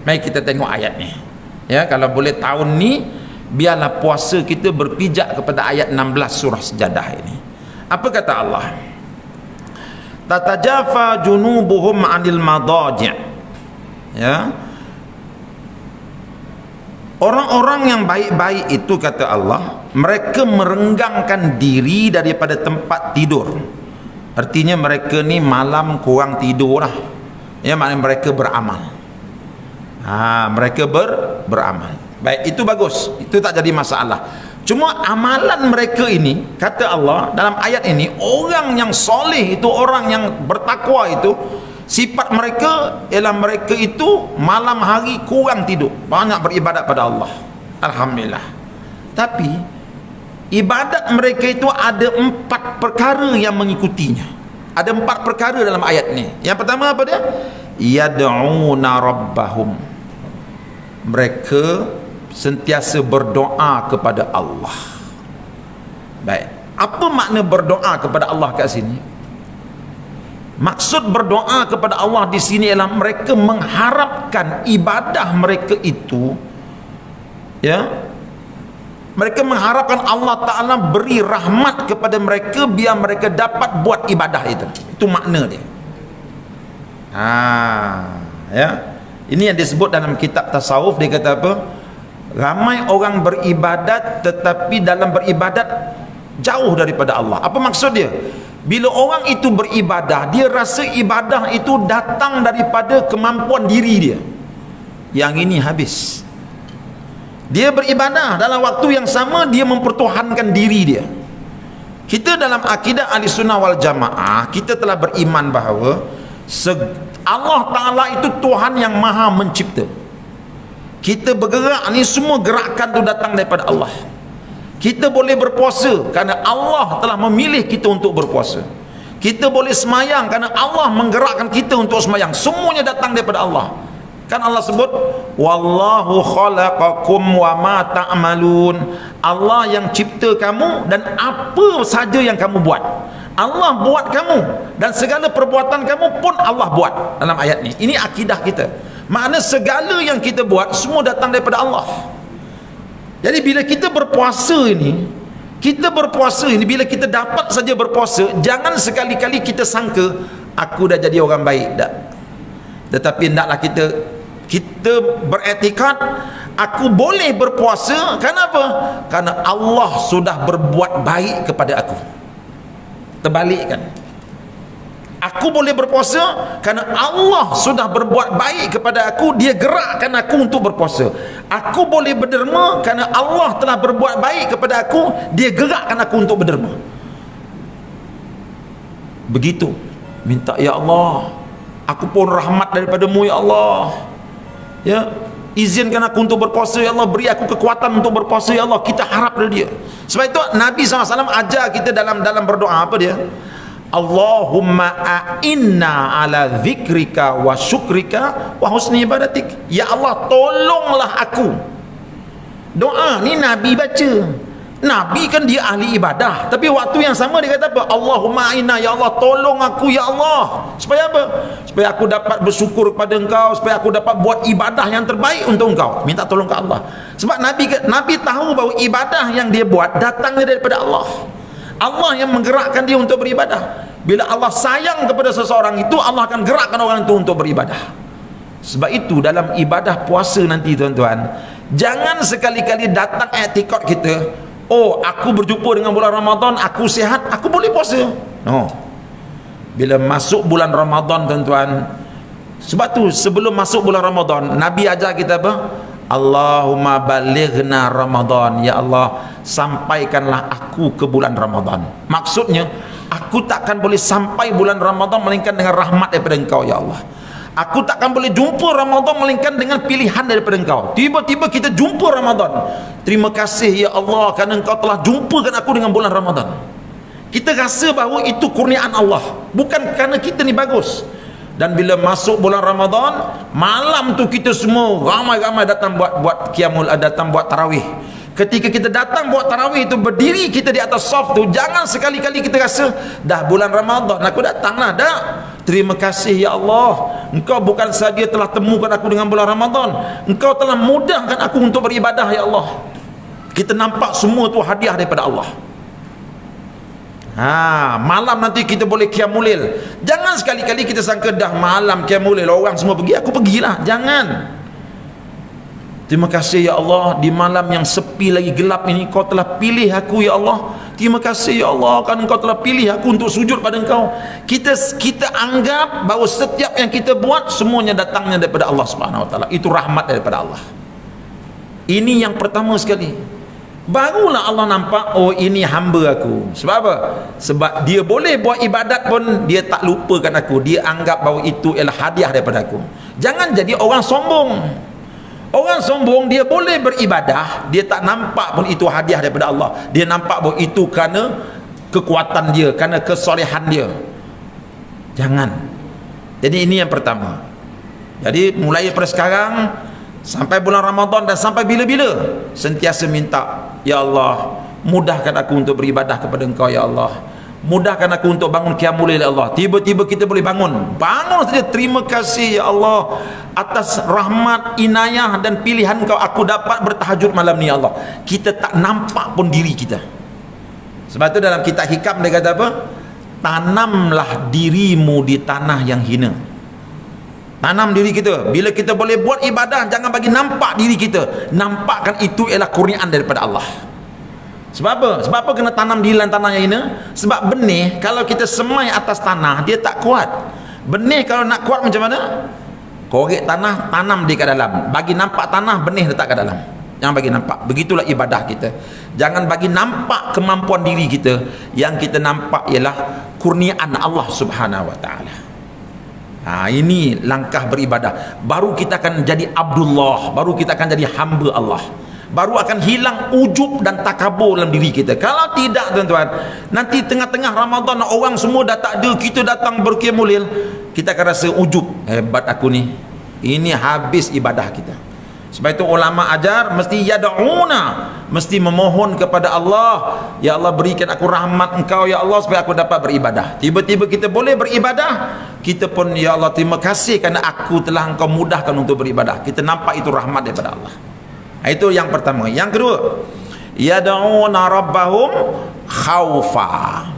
Speaker 1: Mari kita tengok ayat ni. Ya, kalau boleh tahun ni biarlah puasa kita berpijak kepada ayat 16 surah Sajadah ini. Apa kata Allah? Tatajafa junubuhum 'anil madaji'. Ya. Orang-orang yang baik-baik itu, kata Allah, mereka merenggangkan diri daripada tempat tidur. Artinya mereka ni malam kurang tidur lah. Ya, maknanya mereka beramal. Mereka beramal. Baik, itu bagus. Itu tak jadi masalah. Cuma amalan mereka ini, kata Allah dalam ayat ini, orang yang soleh itu, orang yang bertakwa itu, sifat mereka ialah mereka itu malam hari kurang tidur, banyak beribadat pada Allah. Alhamdulillah. Tapi ibadat mereka itu ada 4 perkara yang mengikutinya. Ada 4 perkara dalam ayat ni. Yang pertama apa dia? Yad'una rabbahum. Mereka sentiasa berdoa kepada Allah. Baik, apa makna berdoa kepada Allah kat sini? Maksud berdoa kepada Allah di sini ialah mereka mengharapkan ibadah mereka itu, ya, mereka mengharapkan Allah Ta'ala beri rahmat kepada mereka biar mereka dapat buat ibadah itu. Itu makna dia. Ya, ini yang disebut dalam kitab tasawuf, dia kata apa? Ramai orang beribadat tetapi dalam beribadat jauh daripada Allah. Apa maksud dia? Bila orang itu beribadah, dia rasa ibadah itu datang daripada kemampuan diri dia. Yang ini habis. Dia beribadah, dalam waktu yang sama dia mempertuhankan diri dia. Kita dalam akidah Ahlussunnah wal Jamaah, kita telah beriman bahawa Allah Ta'ala itu Tuhan yang maha mencipta. Kita bergerak ni, semua gerakan itu datang daripada Allah. Kita boleh berpuasa kerana Allah telah memilih kita untuk berpuasa. Kita boleh semayang kerana Allah menggerakkan kita untuk semayang. Semuanya datang daripada Allah. Kan Allah sebut, wallahu khalaqakum wa ma ta'malun. Allah yang cipta kamu dan apa saja yang kamu buat. Allah buat kamu dan segala perbuatan kamu pun Allah buat. Dalam ayat ni, ini akidah kita. Makna segala yang kita buat semua datang daripada Allah. Jadi bila kita berpuasa ini, bila kita dapat saja berpuasa, jangan sekali-kali kita sangka aku dah jadi orang baik, dah. Tetapi hendaklah kita beretikad, aku boleh berpuasa. Kenapa? Karena Allah sudah berbuat baik kepada aku. Terbalikkan, aku boleh berpuasa kerana Allah sudah berbuat baik kepada aku, dia gerakkan aku untuk berpuasa. Aku boleh berderma kerana Allah telah berbuat baik kepada aku, dia gerakkan aku untuk berderma. Begitu. Minta, ya Allah, aku pun rahmat daripadamu ya Allah, ya izinkan aku untuk berpuasa ya Allah, beri aku kekuatan untuk berpuasa ya Allah. Kita harap dari dia. Sebab itu Nabi SAW ajar kita dalam berdoa, apa dia? Allahumma a'inna ala zikrika wa syukrika wa husni ibadatik. Ya Allah, tolonglah aku. Doa ni Nabi baca. Nabi kan dia ahli ibadah, tapi waktu yang sama dia kata apa? Allahumma a'inna, ya Allah tolong aku ya Allah. Supaya apa? Supaya aku dapat bersyukur kepada engkau, supaya aku dapat buat ibadah yang terbaik untuk engkau. Minta tolong ke Allah. Sebab Nabi tahu bahawa ibadah yang dia buat datangnya daripada Allah. Allah yang menggerakkan dia untuk beribadah. Bila Allah sayang kepada seseorang itu, Allah akan gerakkan orang itu untuk beribadah. Sebab itu dalam ibadah puasa nanti tuan-tuan, jangan sekali-kali datang i'tikad kita, oh aku berjumpa dengan bulan Ramadan, aku sihat, aku boleh puasa. No. Bila masuk bulan Ramadan tuan-tuan, sebab tu sebelum masuk bulan Ramadan, Nabi ajar kita apa? Allahumma balighna Ramadan, ya Allah sampaikanlah aku ke bulan Ramadan. Maksudnya aku takkan boleh sampai bulan Ramadan melainkan dengan rahmat daripada engkau ya Allah. Aku takkan boleh jumpa Ramadan melainkan dengan pilihan daripada engkau. Tiba-tiba kita jumpa Ramadan, terima kasih ya Allah kerana engkau telah jumpakan aku dengan bulan Ramadan. Kita rasa bahawa itu kurniaan Allah, bukan kerana kita ni bagus. Dan bila masuk bulan Ramadan, malam tu kita semua ramai-ramai datang buat qiyamul, datang buat tarawih. Ketika kita datang buat tarawih itu, berdiri kita di atas saf tu, jangan sekali-kali kita rasa dah bulan Ramadan aku datanglah. Dah, terima kasih ya Allah, engkau bukan sahaja telah temukan aku dengan bulan Ramadan, engkau telah mudahkan aku untuk beribadah ya Allah. Kita nampak semua tu hadiah daripada Allah. Malam nanti kita boleh qiyamul lail. Jangan sekali-kali kita sangka dah malam qiyamul lail orang semua pergi, aku pergilah. Jangan. Terima kasih ya Allah, di malam yang sepi lagi gelap ini kau telah pilih aku ya Allah. Terima kasih ya Allah kerana engkau telah pilih aku untuk sujud pada engkau. Kita anggap bahawa setiap yang kita buat semuanya datangnya daripada Allah Subhanahu Wa Taala. Itu rahmat daripada Allah. Ini yang pertama sekali. Barulah Allah nampak, oh ini hamba aku. Sebab apa? Sebab dia boleh buat ibadat pun dia tak lupakan aku. Dia anggap bahawa itu ialah hadiah daripada aku. Jangan jadi orang sombong. Orang sombong dia boleh beribadah, dia tak nampak pun itu hadiah daripada Allah. Dia nampak bahawa itu kerana kekuatan dia, kerana kesolehan dia. Jangan. Jadi ini yang pertama. Jadi mulai daripada sekarang sampai bulan Ramadan dan sampai bila-bila, sentiasa minta, ya Allah mudahkan aku untuk beribadah kepada engkau ya Allah, mudahkan aku untuk bangun qiyamul lail ya Allah. Tiba-tiba kita boleh bangun saja, terima kasih ya Allah atas rahmat, inayah dan pilihan kau aku dapat bertahajud malam ni ya Allah. Kita tak nampak pun diri kita. Sebab tu dalam kitab hikam dia kata apa? Tanamlah dirimu di tanah yang hina. Tanam diri kita. Bila kita boleh buat ibadah, jangan bagi nampak diri kita. Nampakkan itu ialah kurniaan daripada Allah. Sebab apa? Sebab apa kena tanam di dalam tanah yang hina? Sebab benih kalau kita semai atas tanah, dia tak kuat. Benih kalau nak kuat macam mana? Korek tanah, tanam di ke dalam. Bagi nampak tanah, benih letak ke dalam. Jangan bagi nampak. Begitulah ibadah kita. Jangan bagi nampak kemampuan diri kita. Yang kita nampak ialah kurniaan Allah Subhanahu Wa Taala. Ini langkah beribadah. Baru kita akan jadi Abdullah, baru kita akan jadi hamba Allah, baru akan hilang ujub dan takabur dalam diri kita. Kalau tidak tuan-tuan, nanti tengah-tengah Ramadan orang semua dah tak ada, kita datang berqiyamul lail, kita akan rasa ujub, hebat aku ni. Ini habis ibadah kita. Sebab itu ulama ajar mesti yad'una, mesti memohon kepada Allah, ya Allah berikan aku rahmat engkau ya Allah supaya aku dapat beribadah. Tiba-tiba kita boleh beribadah, kita pun ya Allah terima kasih kerana aku telah engkau mudahkan untuk beribadah. Kita nampak itu rahmat daripada Allah. Itu yang pertama. Yang kedua, yad'una rabbahum khaufa.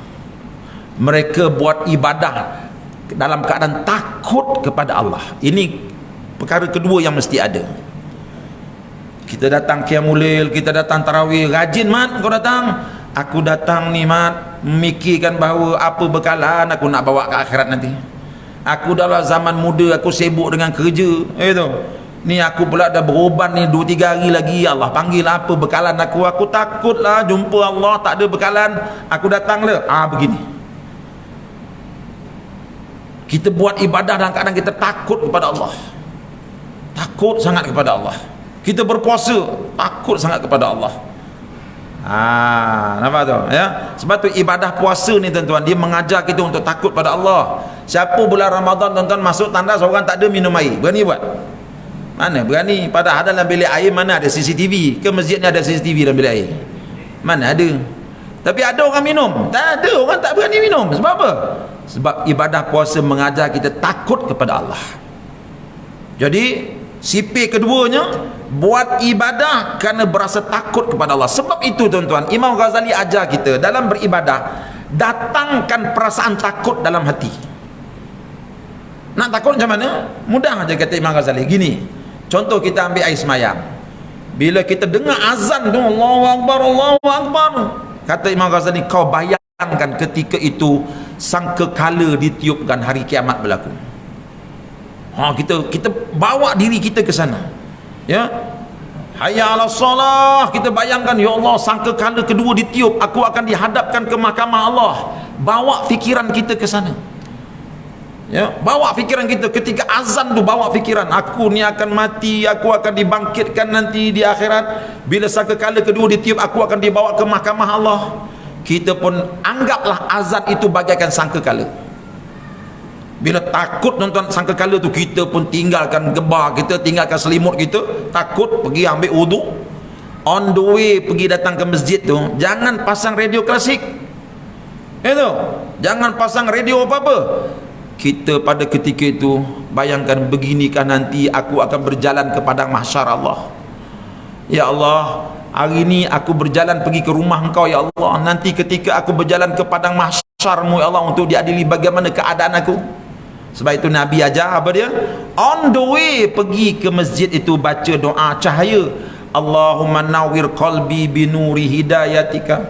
Speaker 1: Mereka buat ibadah dalam keadaan takut kepada Allah. Ini perkara kedua yang mesti ada. Kita datang qiyamul lail, kita datang tarawih, rajin mat kau datang. Aku datang ni mat memikirkan bahawa apa bekalan aku nak bawa ke akhirat nanti. Aku dalam zaman muda aku sibuk dengan kerja. Itu. Ni aku pula dah beruban ni 2-3 hari lagi, ya Allah panggil apa bekalan aku. Aku takutlah jumpa Allah tak ada bekalan. Aku datanglah. Begini. Kita buat ibadah dalam keadaan kita takut kepada Allah, takut sangat kepada Allah. Kita berpuasa takut sangat kepada Allah. Nampak tu ya? Sebab tu ibadah puasa ni tuan-tuan, dia mengajar kita untuk takut pada Allah. Siapa bulan Ramadan tuan-tuan masuk tanda seorang tak ada minum air, berani buat? Mana berani? Padahal dalam bilik air mana ada CCTV? Ke masjid ni ada CCTV dalam bilik air? Mana ada? Tapi ada orang minum? Tak ada, orang tak berani minum. Sebab apa? Sebab ibadah puasa mengajar kita takut kepada Allah. Jadi sipir keduanya, buat ibadah kerana berasa takut kepada Allah. Sebab itu tuan-tuan, Imam Ghazali ajar kita dalam beribadah, datangkan perasaan takut dalam hati. Nak takut macam mana? Mudah aja kata Imam Ghazali. Gini, contoh kita ambil air semayang. Bila kita dengar azan tu, Allahu Akbar, Allahu Akbar, kata Imam Ghazali, kau bayangkan ketika itu sangkakala ditiupkan hari kiamat berlaku. Kita bawa diri kita ke sana, ya. Hayya 'alas salah, kita bayangkan, ya Allah, sangkakala kedua ditiup, aku akan dihadapkan ke mahkamah Allah. Bawa fikiran kita ke sana, ya. Bawa fikiran kita ketika azan tu, bawa fikiran, aku ni akan mati, aku akan dibangkitkan nanti di akhirat. Bila sangkakala kedua ditiup, aku akan dibawa ke mahkamah Allah. Kita pun anggaplah azan itu bagaikan sangkakala. Bila takut nonton sangkakala tu, kita pun tinggalkan gebar kita, tinggalkan selimut kita, takut, pergi ambil wudu. On the way pergi datang ke masjid tu, jangan pasang radio klasik, itu jangan pasang radio apa-apa. Kita pada ketika itu bayangkan, beginikah nanti aku akan berjalan ke padang mahsyar Allah. Ya Allah, hari ini aku berjalan pergi ke rumah Engkau, ya Allah. Nanti ketika aku berjalan ke padang mahsyar-Mu, ya Allah, untuk diadili bagaimana keadaan aku. Sebab itu Nabi ajar apa dia? On the way pergi ke masjid itu, baca doa cahaya, Allahumma nawwir qalbi binuri hidayatika.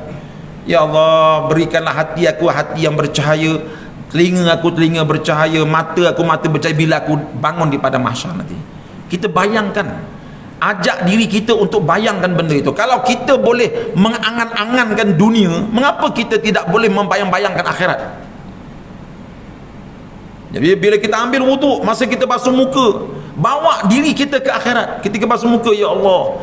Speaker 1: Ya Allah, berikanlah hati aku hati yang bercahaya, telinga aku telinga bercahaya, mata aku mata bercahaya bila aku bangun di padang mahsyar nanti. Kita bayangkan, ajak diri kita untuk bayangkan benda itu. Kalau kita boleh mengangan-angankan dunia, mengapa kita tidak boleh membayang-bayangkan akhirat? Jadi bila kita ambil wuduk, masa kita basuh muka, bawa diri kita ke akhirat. Ketika basuh muka, ya Allah,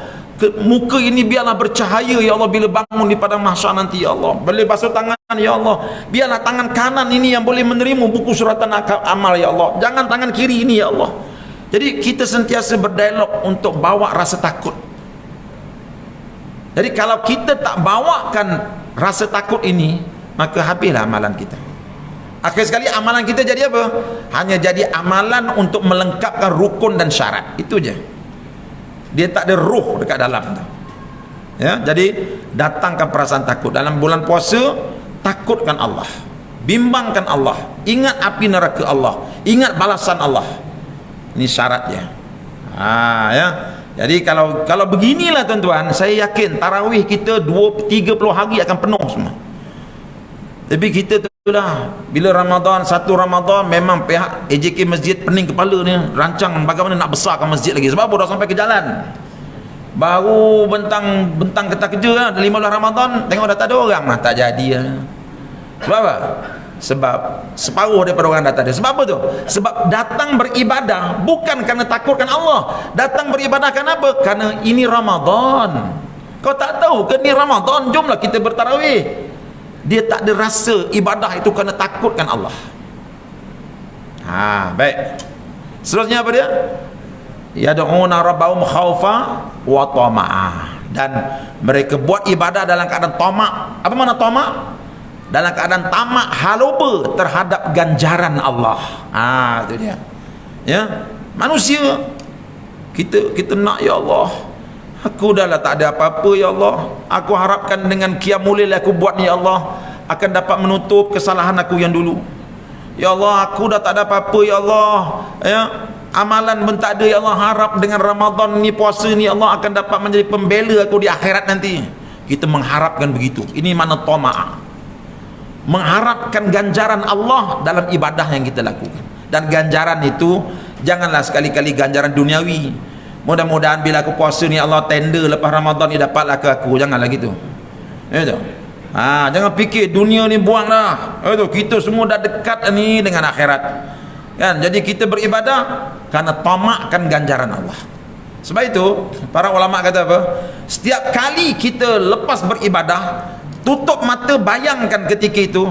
Speaker 1: muka ini biarlah bercahaya, ya Allah, bila bangun di padang mahsyar nanti, ya Allah. Boleh basuh tangan, ya Allah, biarlah tangan kanan ini yang boleh menerima buku suratan amal, ya Allah. Jangan tangan kiri ini, ya Allah. Jadi kita sentiasa berdialog untuk bawa rasa takut. Jadi kalau kita tak bawakan rasa takut ini, maka habislah amalan kita. Akhir sekali amalan kita jadi apa? Hanya jadi amalan untuk melengkapkan rukun dan syarat. Itu je. Dia tak ada ruh dekat dalam tu. Ya, jadi datangkan perasaan takut dalam bulan puasa. Takutkan Allah, bimbangkan Allah, ingat api neraka Allah, ingat balasan Allah. Ini syaratnya. Ya. Jadi kalau beginilah tuan-tuan, saya yakin tarawih kita 30 hari akan penuh semua. Tapi kita itulah, bila Ramadan, satu Ramadan, memang pihak AJK Masjid pening kepala ni, rancang bagaimana nak besarkan masjid lagi. Sebab dah sampai ke jalan, baru bentang kita kerja 15 Ramadan, tengok dah tak ada orang lah, tak jadi lah. Sebab apa? Sebab separuh daripada orang dah tak ada. Sebab apa tu? Sebab datang beribadah bukan kerana takutkan Allah, datang beribadah kenapa? Kerana ini Ramadan. Kau tak tahu ke ni Ramadan, jomlah kita bertarawih. Dia tak ada rasa ibadah itu kerana takutkan Allah. Baik. Seterusnya apa dia? Yad'una rabbahum khaufa wa tama'a. Dan mereka buat ibadah dalam keadaan tamak. Apa makna tamak? Dalam keadaan tamak, haluba terhadap ganjaran Allah. Itu dia. Ya, manusia kita nak, ya Allah, aku dah lah tak ada apa-apa, ya Allah, aku harapkan dengan qiyamul lail aku buat ni, ya Allah, akan dapat menutup kesalahan aku yang dulu. Ya Allah, aku dah tak ada apa-apa, ya Allah, ya, amalan pun tak ada, ya Allah, harap dengan Ramadan ni, puasa ni, ya Allah, akan dapat menjadi pembela aku di akhirat nanti. Kita mengharapkan begitu. Ini mana tama'a, mengharapkan ganjaran Allah dalam ibadah yang kita lakukan. Dan ganjaran itu janganlah sekali-kali ganjaran duniawi. Mudah-mudahan bila aku puasa ni, Allah, tender lepas Ramadan ni dapatlah ke aku. Janganlah gitu. Itu. Jangan fikir dunia ni buang dah. Itu, kita semua dah dekat ni dengan akhirat. kan? Jadi kita beribadah karena tamakkan ganjaran Allah. Sebab itu para ulama kata apa? Setiap kali kita lepas beribadah, tutup mata, bayangkan ketika itu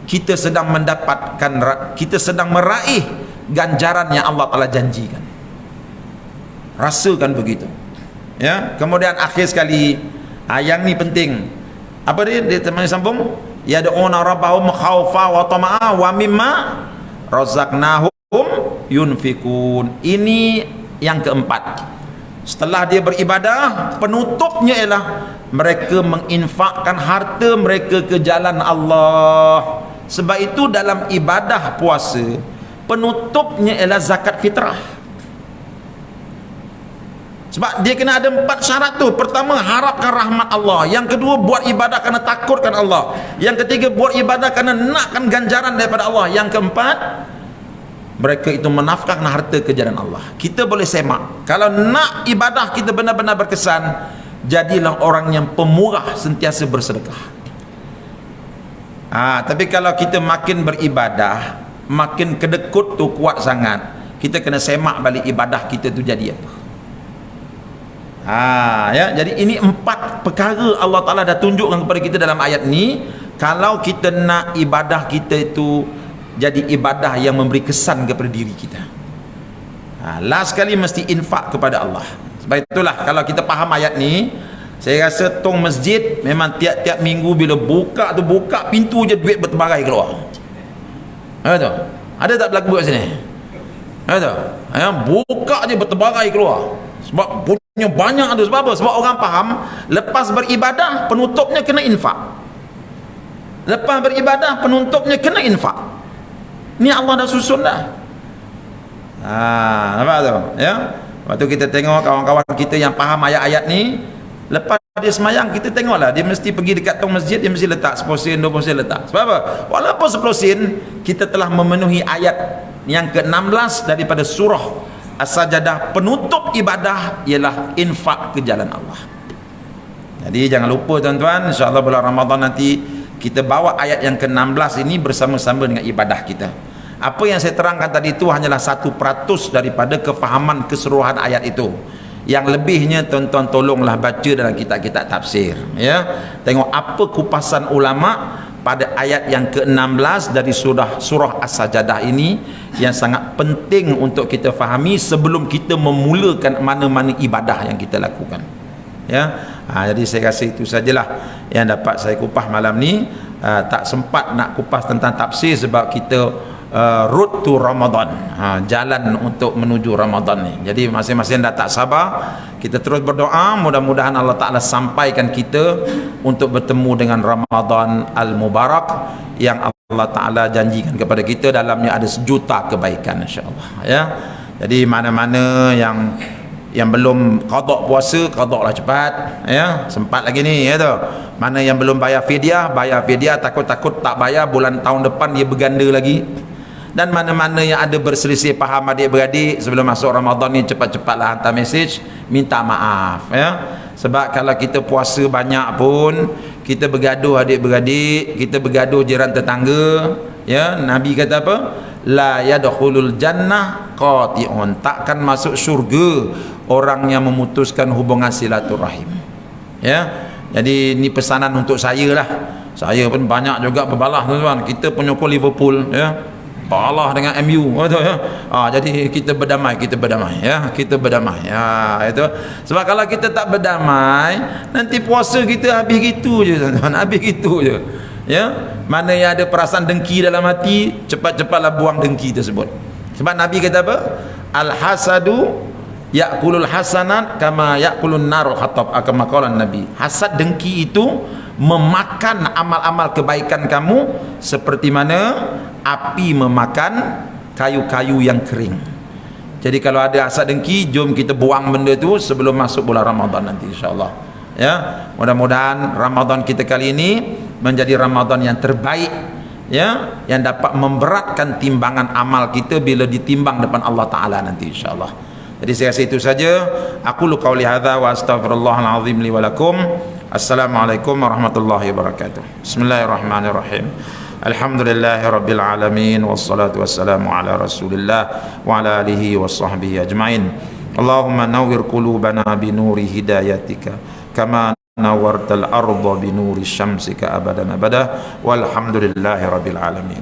Speaker 1: kita sedang mendapatkan, kita sedang meraih ganjaran yang Allah Taala janjikan. Rasakan begitu. Ya, kemudian akhir sekali, yang ni penting. Apa dia teman sambung? Yad'una rabbahum khaufa wa tama'a wa mimma razaqnahum yunfikun. Ini yang keempat. Setelah dia beribadah, penutupnya ialah mereka menginfakkan harta mereka ke jalan Allah. Sebab itu dalam ibadah puasa, penutupnya ialah zakat fitrah. Sebab dia kena ada 4 syarat tu. Pertama, harapkan rahmat Allah. Yang kedua, buat ibadah kerana takutkan Allah. Yang ketiga, buat ibadah kerana nakkan ganjaran daripada Allah. Yang keempat, mereka itu menafkahkan harta ke jalan Allah. Kita boleh semak, kalau nak ibadah kita benar-benar berkesan, jadilah orang yang pemurah, sentiasa bersedekah. Tapi kalau kita makin beribadah, makin kedekut tu kuat sangat, kita kena semak balik ibadah kita tu jadi apa. Ya, jadi ini 4 perkara Allah Ta'ala dah tunjukkan kepada kita dalam ayat ni. Kalau kita nak ibadah kita itu jadi ibadah yang memberi kesan kepada diri kita, last sekali mesti infak kepada Allah. Sebab itulah kalau kita faham ayat ni, saya rasa tong masjid memang tiap-tiap minggu bila buka tu, buka pintu je duit bertebarai keluar. Ada tak berlaku kat sini? Buka je bertebarai keluar. Sebab punya banyak tu. Sebab apa? Sebab orang faham lepas beribadah penutupnya kena infak. Lepas beribadah penutupnya kena infak. Ni Allah dah susun dah. Nampak tu? Ya. Waktu kita tengok kawan-kawan kita yang faham ayat-ayat ni, lepas dia semayang, kita tengoklah dia mesti pergi dekat tong masjid, dia mesti letak 10 sen, 20 sen letak. Sebab apa? Walaupun 10 sen, kita telah memenuhi ayat yang ke-16 daripada surah As-Sajdah. Penutup ibadah ialah infak ke jalan Allah. Jadi jangan lupa tuan-tuan, insya-Allah bulan Ramadan nanti kita bawa ayat yang ke-16 ini bersama-sama dengan ibadah kita. Apa yang saya terangkan tadi itu hanyalah 1% daripada kefahaman keseluruhan ayat itu. Yang lebihnya tuan-tuan tolonglah baca dalam kitab-kitab tafsir, ya. Tengok apa kupasan ulama pada ayat yang ke-16 dari surah As-Sajdah ini, yang sangat penting untuk kita fahami sebelum kita memulakan mana-mana ibadah yang kita lakukan, ya. Jadi saya rasa itu sajalah yang dapat saya kupas malam ni. Tak sempat nak kupas tentang tafsir sebab kita road to Ramadan, jalan untuk menuju Ramadan ni. Jadi masing-masing dah tak sabar, kita terus berdoa mudah-mudahan Allah Ta'ala sampaikan kita untuk bertemu dengan Ramadan Al-Mubarak yang Allah Ta'ala janjikan kepada kita, dalamnya ada 1 juta kebaikan insya-Allah, ya. Jadi mana-mana yang belum qada puasa, qadalah cepat, ya, sempat lagi ni, ya tu. Mana yang belum bayar fidyah, takut-takut tak bayar bulan tahun depan dia berganda lagi. Dan mana-mana yang ada berselisih faham adik-beradik sebelum masuk Ramadan ni, cepat-cepatlah hantar mesej minta maaf, ya. Sebab kalau kita puasa banyak pun kita bergaduh adik-beradik, kita bergaduh jiran tetangga, ya. Nabi kata apa? La yadkhulul jannah qati'un, takkan masuk syurga orang yang memutuskan hubungan silaturahim, ya. Jadi ini pesanan untuk saya lah. Saya pun banyak juga berbalah tuan-tuan. Kita penyokong Liverpool, ya, balah dengan MU, betul, ya. Jadi kita berdamai, ya, kita berdamai, ya, itu. Sebab kalau kita tak berdamai, nanti puasa kita habis gitu je tuan-tuan, habis gitu je, ya. Mana yang ada perasaan dengki dalam hati, cepat-cepatlah buang dengki tersebut. Sebab Nabi kata apa? Al-hasadu ya'kulul hasanat kama ya'kulun narul hatab, kama qala Nabi. Hasad, dengki itu memakan amal-amal kebaikan kamu seperti mana api memakan kayu-kayu yang kering. Jadi kalau ada hasad dengki, jom kita buang benda tu sebelum masuk bulan Ramadan nanti insya-Allah, ya. Mudah-mudahan Ramadan kita kali ini menjadi Ramadan yang terbaik, ya, yang dapat memberatkan timbangan amal kita bila ditimbang depan Allah Ta'ala nanti insya-Allah. Jadi saya rasa itu saja. Aku qauli hadza wa astaghfirullahal azim li wa lakum. Assalamualaikum warahmatullahi wabarakatuh. Bismillahirrahmanirrahim. Alhamdulillahi rabbil alamin, wassalatu wassalamu ala rasulillah wa ala alihi wa sahbihi ajma'in. Allahumma nawwir qulubana binuri hidayatika kama nawartal arda binuri syamsika abadan abada, walhamdulillahi rabbil alamin.